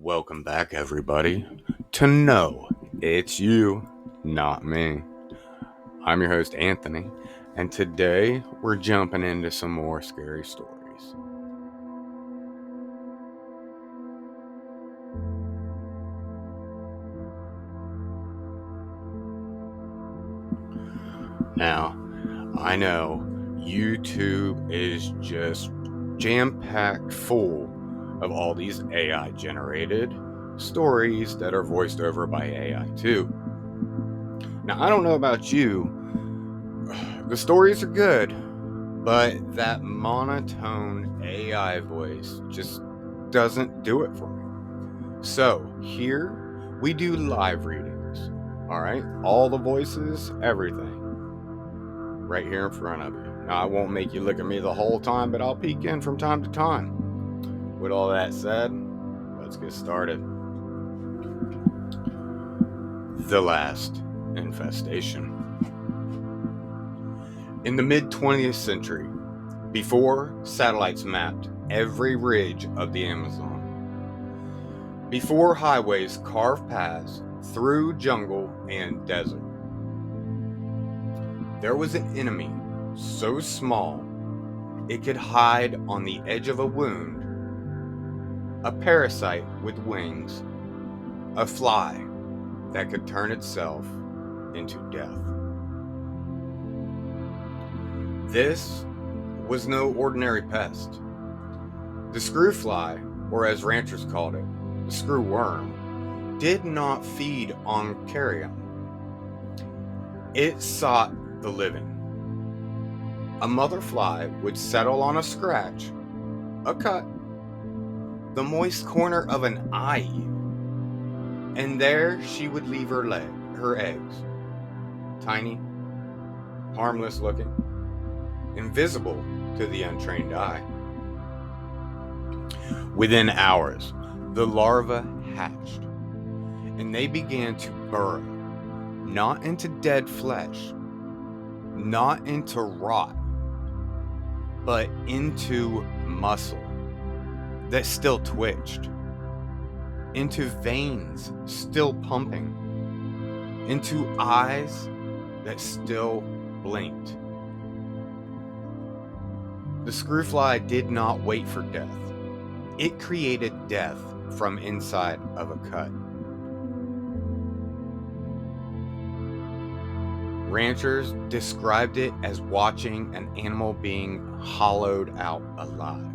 Welcome back, everybody, to Know It's You, Not Me. I'm your host, Anthony, and today we're jumping into some more scary stories. Now, I know YouTube is just jam-packed full of all these AI-generated stories that are voiced over by AI too. Now, I don't know about you, the stories are good, but that monotone AI voice just doesn't do it for me. So, here we do live readings. All right? All the voices, everything. Right here in front of you. Now, I won't make you look at me the whole time, but I'll peek in from time to time. With all that said, let's get started. The Last Infestation. In the mid-20th century, before satellites mapped every ridge of the Amazon, before highways carved paths through jungle and desert, there was an enemy so small it could hide on the edge of a wound, a parasite with wings, a fly that could turn itself into death. This was no ordinary pest. The screw fly, or as ranchers called it, the screw worm, did not feed on carrion. It sought the living. A mother fly would settle on a scratch, a cut, the moist corner of an eye, and there she would leave her eggs, tiny, harmless looking, invisible to the untrained eye. Within hours, the larvae hatched, and they began to burrow, not into dead flesh, not into rot, but into muscle that still twitched, into veins still pumping, into eyes that still blinked. The screwfly did not wait for death. It created death from inside of a cut. Ranchers described it as watching an animal being hollowed out alive.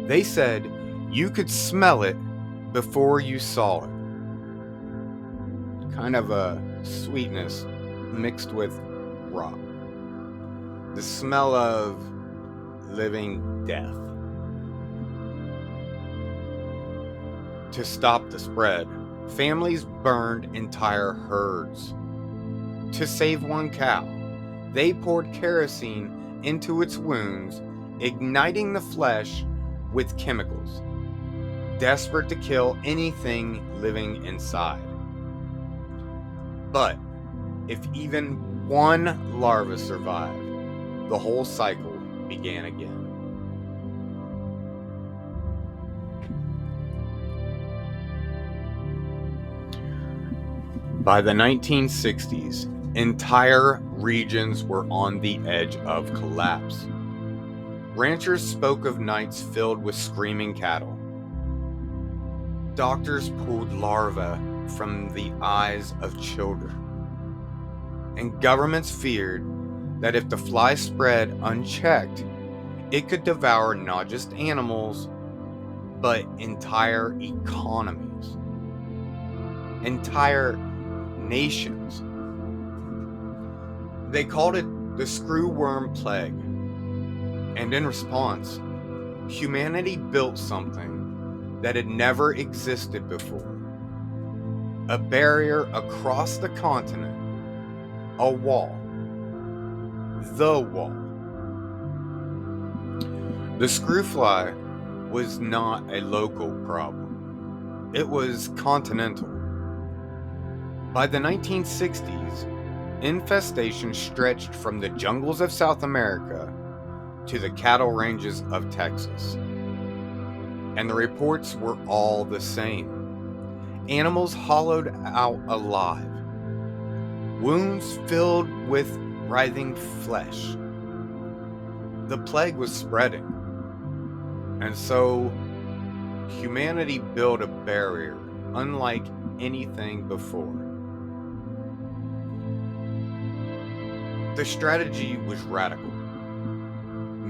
They said you could smell it before you saw it. Kind of a sweetness mixed with rot. The smell of living death. To stop the spread, families burned entire herds. To save one cow, they poured kerosene into its wounds, igniting the flesh with chemicals, desperate to kill anything living inside. But if even one larva survived, the whole cycle began again. By the 1960s, entire regions were on the edge of collapse. Ranchers spoke of nights filled with screaming cattle. Doctors pulled larvae from the eyes of children. And governments feared that if the fly spread unchecked, it could devour not just animals, but entire economies, entire nations. They called it the screwworm plague. And in response, humanity built something that had never existed before. A barrier across the continent, a wall. The wall. The screwfly was not a local problem. It was continental. By the 1960s, infestation stretched from the jungles of South America to the cattle ranges of Texas. and the reports were all the same. Animals hollowed out alive, wounds filled with writhing flesh. The plague was spreading, and so humanity built a barrier unlike anything before. The strategy was radical.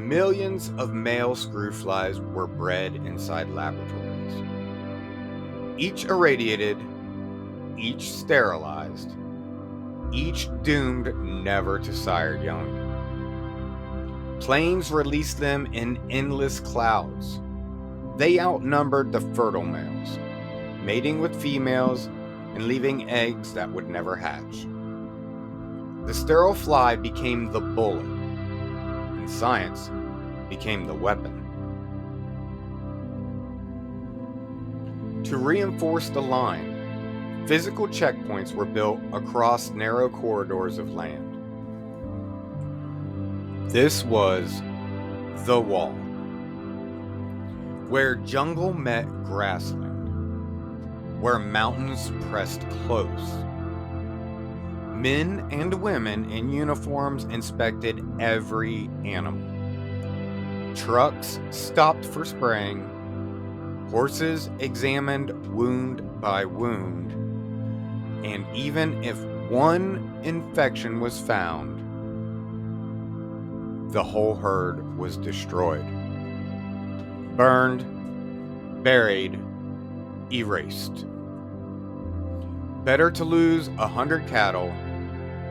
Millions of male screw flies were bred inside laboratories, each irradiated, each sterilized, each doomed never to sire young. Planes released them in endless clouds. They outnumbered the fertile males, mating with females and leaving eggs that would never hatch. The sterile fly became the bullet, and science became the weapon. To reinforce the line, physical checkpoints were built across narrow corridors of land. This was the wall, where jungle met grassland, where mountains pressed close. Men and women in uniforms inspected every animal. Trucks stopped for spraying. Horses examined wound by wound. And even if one infection was found, the whole herd was destroyed. Burned, buried, erased. Better to lose 100 cattle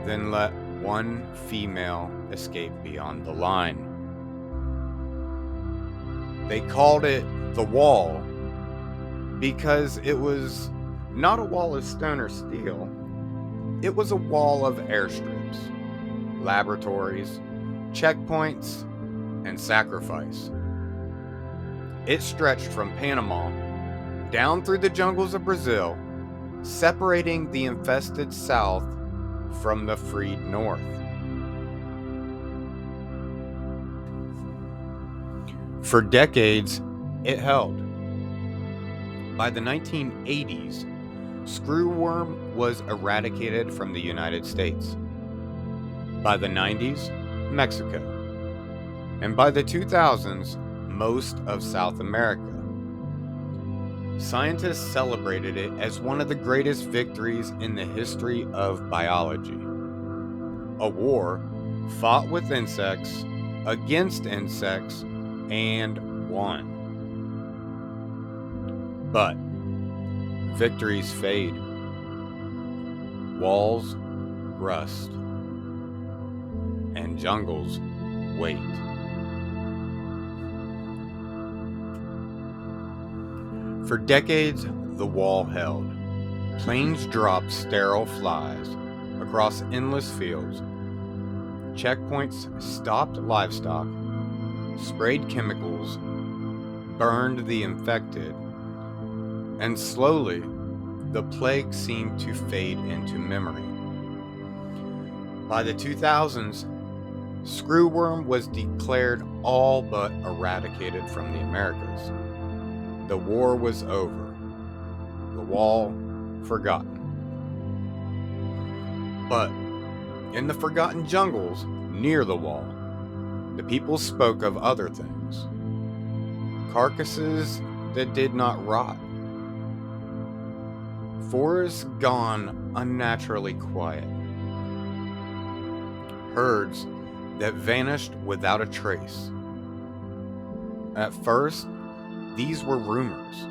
than let one female escape beyond the line. They called it the wall because it was not a wall of stone or steel. It was a wall of airstrips, laboratories, checkpoints, and sacrifice. It stretched from Panama down through the jungles of Brazil, separating the infested South from the freed North. For decades, it held. By the 1980s, screwworm was eradicated from the United States. By the 90s, Mexico. And by the 2000s, most of South America. Scientists celebrated it as one of the greatest victories in the history of biology. A war fought with insects, against insects, and won. But victories fade. Walls rust. And jungles wait. For decades, the wall held. Planes dropped sterile flies across endless fields. Checkpoints stopped livestock, sprayed chemicals, burned the infected, and slowly, the plague seemed to fade into memory. By the 2000s, screwworm was declared all but eradicated from the Americas. The war was over. The wall forgotten. But in the forgotten jungles near the wall, the people spoke of other things. Carcasses that did not rot. Forests gone unnaturally quiet. Herds that vanished without a trace. At first, these were rumors,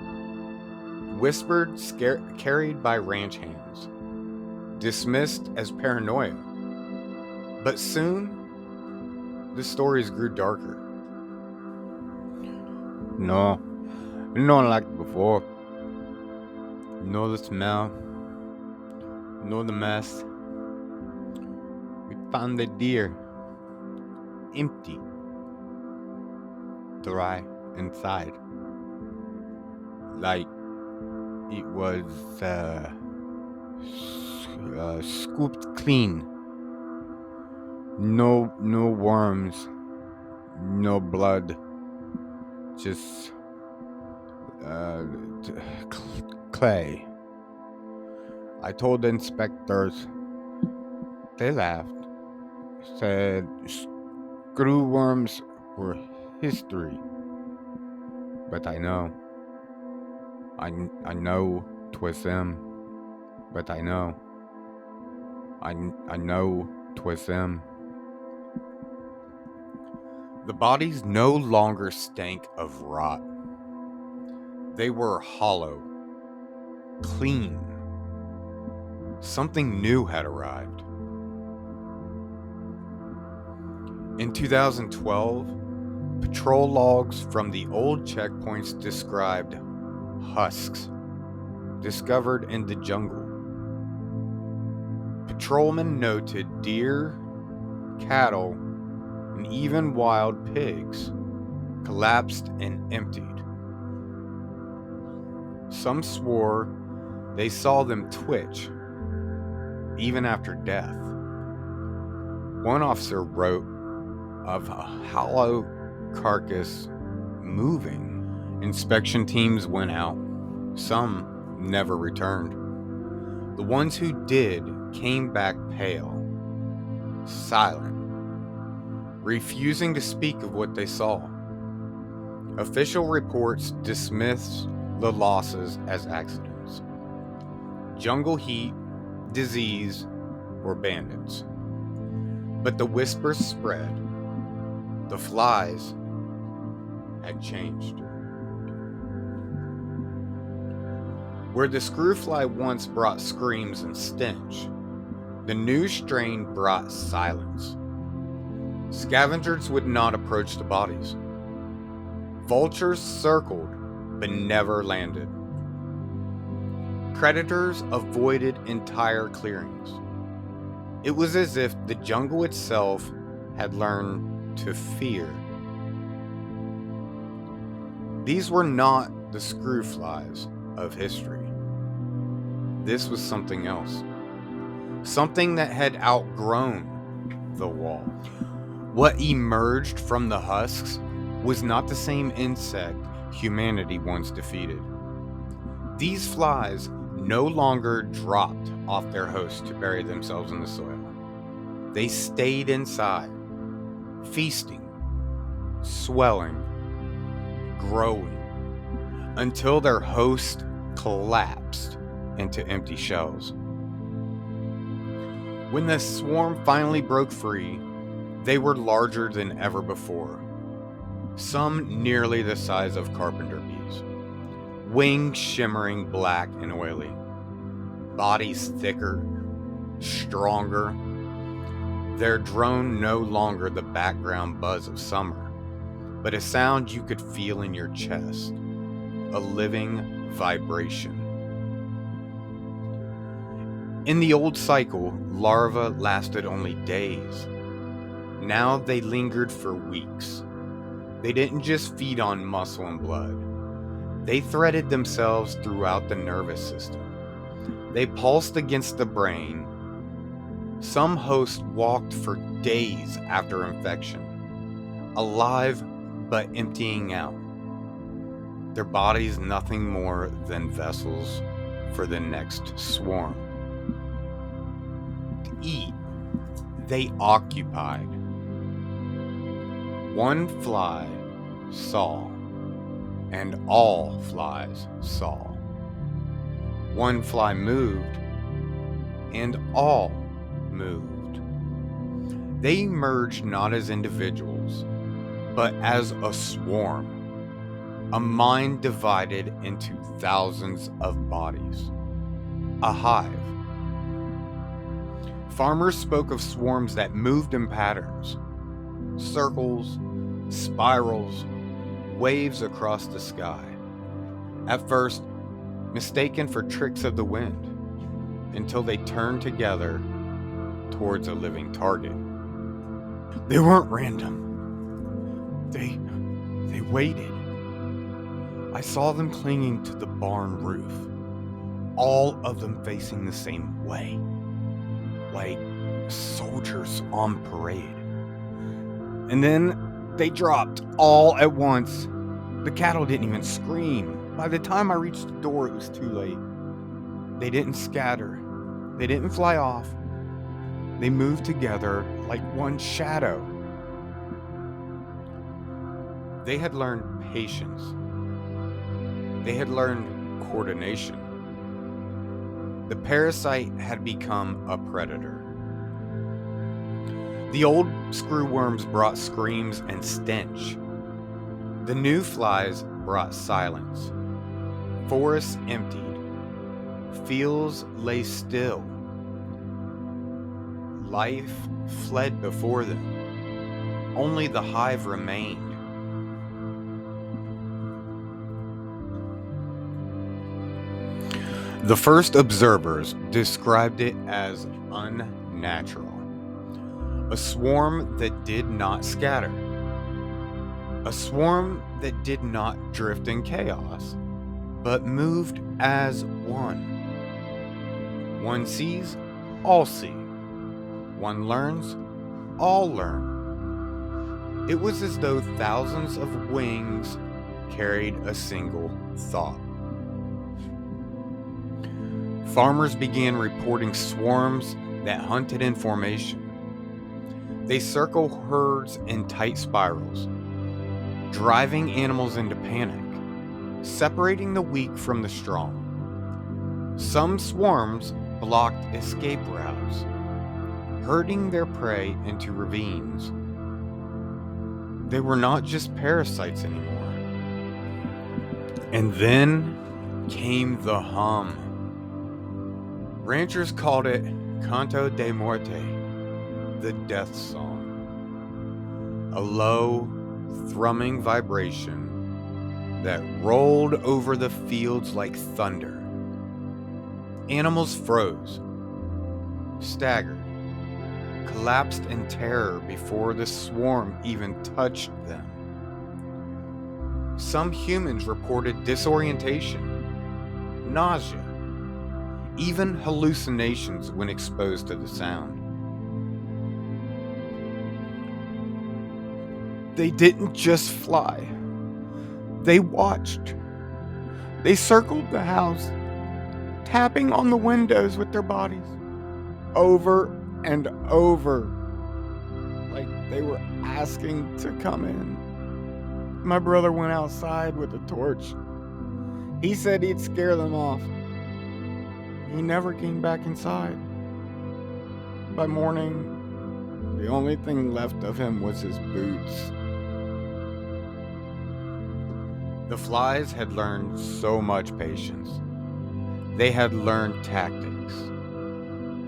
whispered, carried by ranch hands, dismissed as paranoia. But soon, the stories grew darker. No like before. No the smell. No the mess. We found the deer, empty, dry inside. Like it was scooped clean. No worms, no blood, just uh, t- clay. I told the inspectors. They laughed, said screwworms were history. But I know. I know 'twas them. But I know. I know 'twas them. The bodies no longer stank of rot. They were hollow, clean. Something new had arrived. In 2012, patrol logs from the old checkpoints described husks discovered in the jungle. Patrolmen noted deer, cattle, and even wild pigs collapsed and emptied. Some swore they saw them twitch, even after death. One officer wrote of a hollow carcass moving. Inspection teams went out. Some never returned. The ones who did came back pale, silent, refusing to speak of what they saw. Official reports dismiss the losses as accidents, jungle heat, disease, or bandits. But the whispers spread. The flies had changed. Where the screwfly once brought screams and stench, the new strain brought silence. Scavengers would not approach the bodies. Vultures circled, but never landed. Predators avoided entire clearings. It was as if the jungle itself had learned to fear. These were not the screwflies of history. This was something else. Something that had outgrown the wall. What emerged from the husks was not the same insect humanity once defeated. These flies no longer dropped off their host to bury themselves in the soil. They stayed inside, feasting, swelling, growing, until their host collapsed into empty shells. When the swarm finally broke free, they were larger than ever before. Some nearly the size of carpenter bees, wings shimmering black and oily, bodies thicker, stronger. Their drone no longer the background buzz of summer, but a sound you could feel in your chest, a living vibration. In the old cycle, larvae lasted only days. Now they lingered for weeks. They didn't just feed on muscle and blood. They threaded themselves throughout the nervous system. They pulsed against the brain. Some hosts walked for days after infection, alive but emptying out. Their bodies nothing more than vessels for the next swarm. To eat, they occupied. One fly saw, and all flies saw. One fly moved, and all moved. They emerged not as individuals, but as a swarm, a mind divided into thousands of bodies, a hive. Farmers spoke of swarms that moved in patterns, circles, spirals, waves across the sky. At first, mistaken for tricks of the wind, until they turned together towards a living target. They weren't random. They waited. I saw them clinging to the barn roof, all of them facing the same way, like soldiers on parade. And then they dropped all at once. The cattle didn't even scream. By the time I reached the door, it was too late. They didn't scatter. They didn't fly off. They moved together like one shadow. They had learned patience. They had learned coordination. The parasite had become a predator. The old screwworms brought screams and stench. The new flies brought silence. Forests emptied. Fields lay still. Life fled before them. Only the hive remained. The first observers described it as unnatural. A swarm that did not scatter. A swarm that did not drift in chaos, but moved as one. One sees, all see. One learns, all learn. It was as though thousands of wings carried a single thought. Farmers began reporting swarms that hunted in formation. They circle herds in tight spirals, driving animals into panic, separating the weak from the strong. Some swarms blocked escape routes, herding their prey into ravines. They were not just parasites anymore. And then came the hum. Ranchers called it Canto de Muerte, the death song. A low, thrumming vibration that rolled over the fields like thunder. Animals froze, staggered, collapsed in terror before the swarm even touched them. Some humans reported disorientation, nausea, even hallucinations when exposed to the sound. They didn't just fly. They watched. They circled the house, tapping on the windows with their bodies, over and over, like they were asking to come in. My brother went outside with a torch. He said he'd scare them off. He never came back inside. By morning, the only thing left of him was his boots. The flies had learned so much patience. They had learned tactics.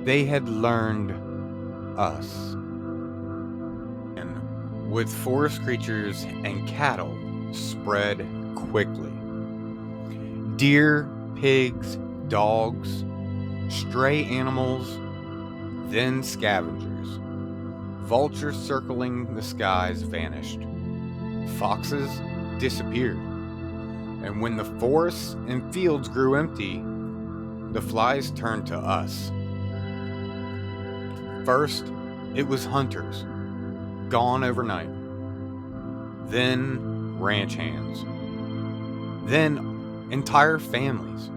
They had learned us. And with forest creatures and cattle spread quickly. Deer, pigs, dogs, stray animals, then scavengers. Vultures circling the skies vanished. Foxes disappeared. And when the forests and fields grew empty, the flies turned to us. First, it was hunters, gone overnight. Then, ranch hands. Then, entire families.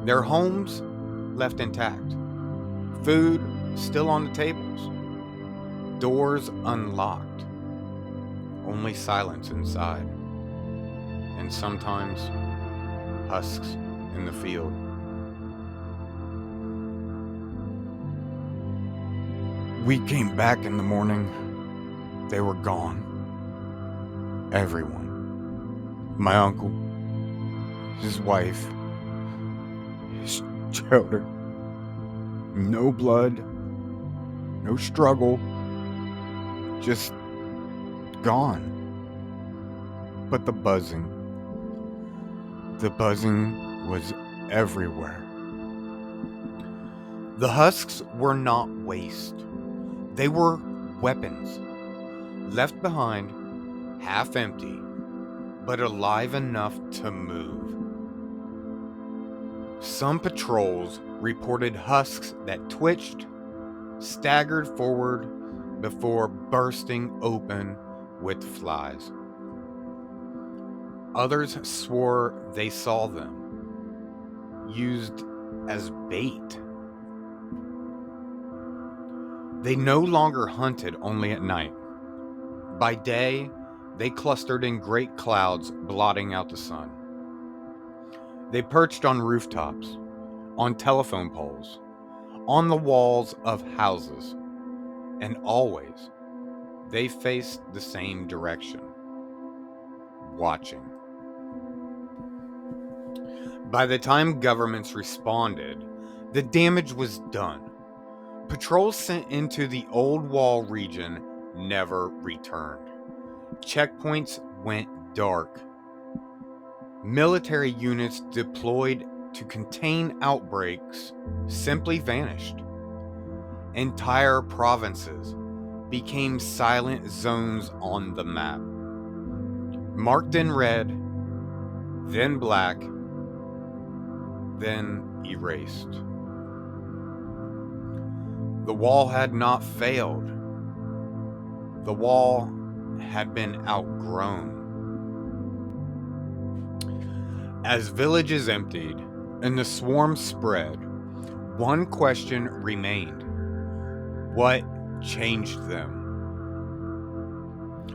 Their homes left intact. Food still on the tables. Doors unlocked. Only silence inside. And sometimes, husks in the field. We came back in the morning. They were gone. Everyone. My uncle, his wife, his children. No blood, no struggle, just gone. But the buzzing was everywhere. The husks were not waste. They were weapons, left behind, half empty, but alive enough to move. Some patrols reported husks that twitched, staggered forward before bursting open with flies. Others swore they saw them, used as bait. They no longer hunted only at night. By day, they clustered in great clouds, blotting out the sun. They perched on rooftops, on telephone poles, on the walls of houses, and always they faced the same direction, watching. By the time governments responded, the damage was done. Patrols sent into the Old Wall region never returned. Checkpoints went dark. Military units deployed to contain outbreaks simply vanished. Entire provinces became silent zones on the map, marked in red, then black, then erased. The wall had not failed. The wall had been outgrown. As villages emptied and the swarm spread, one question remained. What changed them?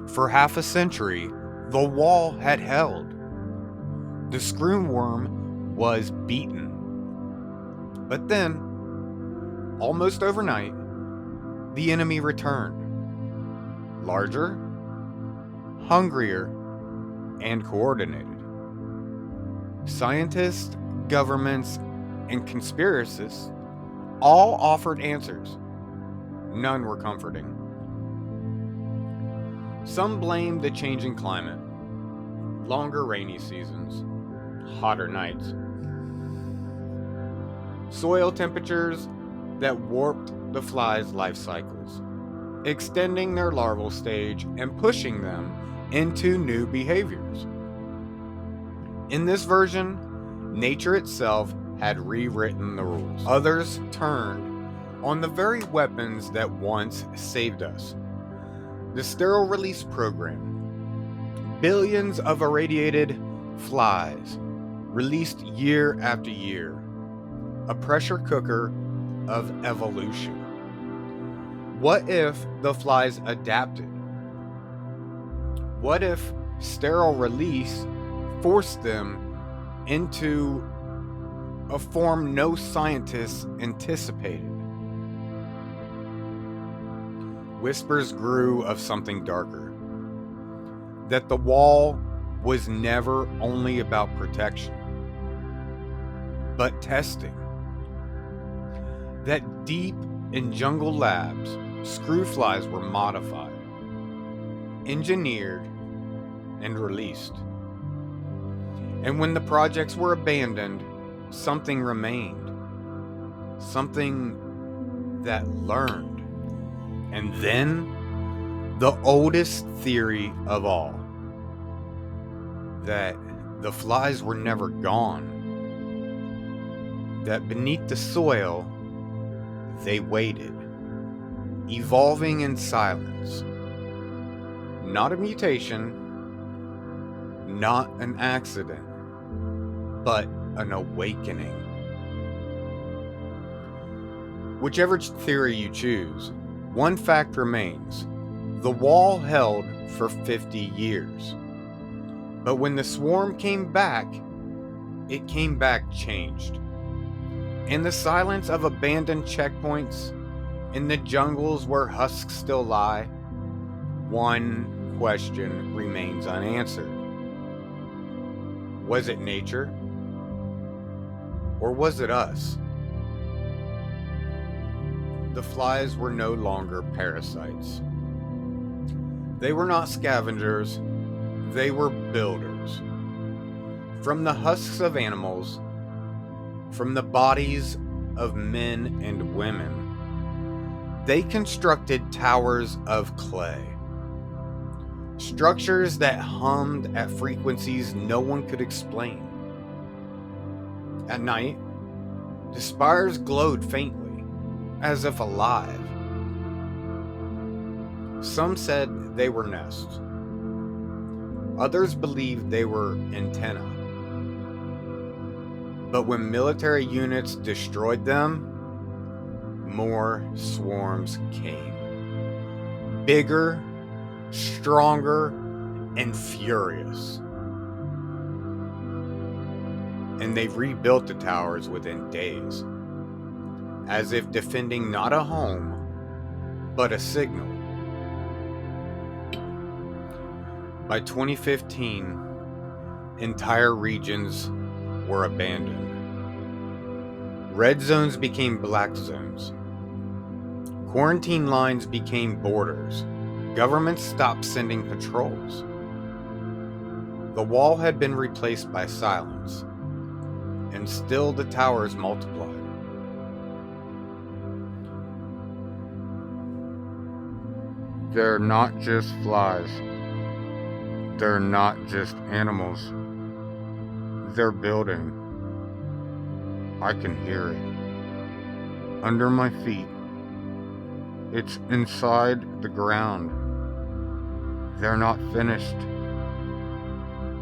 For half a century, the wall had held. The screwworm was beaten. But then, almost overnight, the enemy returned. Larger, hungrier, and coordinated. Scientists, governments, and conspiracists all offered answers. None were comforting. Some blamed the changing climate, longer rainy seasons, hotter nights, soil temperatures that warped the flies' life cycles, extending their larval stage and pushing them into new behaviors. In this version, nature itself had rewritten the rules. Others turned on the very weapons that once saved us. The sterile release program. Billions of irradiated flies released year after year. A pressure cooker of evolution. What if the flies adapted? What if sterile release forced them into a form no scientists anticipated? Whispers grew of something darker. That the wall was never only about protection, but testing. That deep in jungle labs, screw flies were modified, engineered, and released. And when the projects were abandoned, something remained. Something that learned. And then, the oldest theory of all, that the flies were never gone. That beneath the soil, they waited, evolving in silence. Not a mutation, not an accident, but an awakening. Whichever theory you choose, one fact remains. The wall held for 50 years. But when the swarm came back, it came back changed. In the silence of abandoned checkpoints, in the jungles where husks still lie, one question remains unanswered. Was it nature? Or was it us? The flies were no longer parasites. They were not scavengers, they were builders. From the husks of animals, from the bodies of men and women, they constructed towers of clay. Structures that hummed at frequencies no one could explain. At night, the spires glowed faintly, as if alive. Some said they were nests. Others believed they were antennae. But when military units destroyed them, more swarms came. Bigger, stronger, and furious. And they rebuilt the towers within days, as if defending not a home, but a signal. By 2015, entire regions were abandoned. Red zones became black zones. Quarantine lines became borders. Governments stopped sending patrols. The wall had been replaced by silence, and still the towers multiplied. They're not just flies. They're not just animals. They're building. I can hear it. Under my feet. It's inside the ground. They're not finished.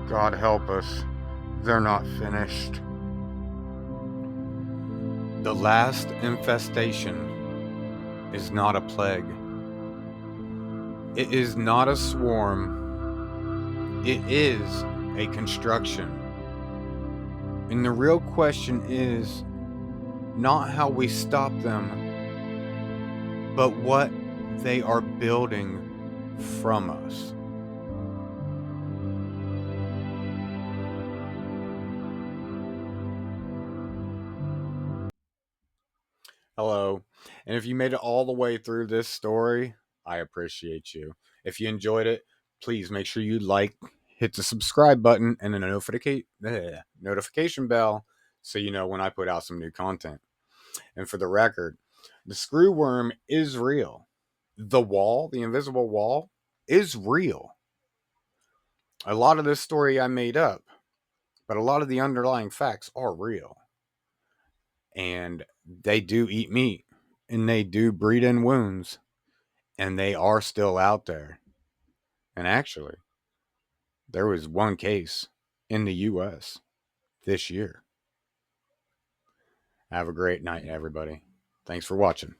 God help us. They're not finished. The last infestation is not a plague. It is not a swarm. It is a construction. And the real question is not how we stop them, but what they are building from us. Hello. And if you made it all the way through this story, I appreciate you. If you enjoyed it, please make sure you hit the subscribe button and the notification bell so you know when I put out some new content. And for the record, the screw worm is real. The wall, the invisible wall, is real. A lot of this story I made up, but a lot of the underlying facts are real. And they do eat meat, and they do breed in wounds, and they are still out there. And actually, there was one case in the US this year. Have a great night, everybody. Thanks for watching.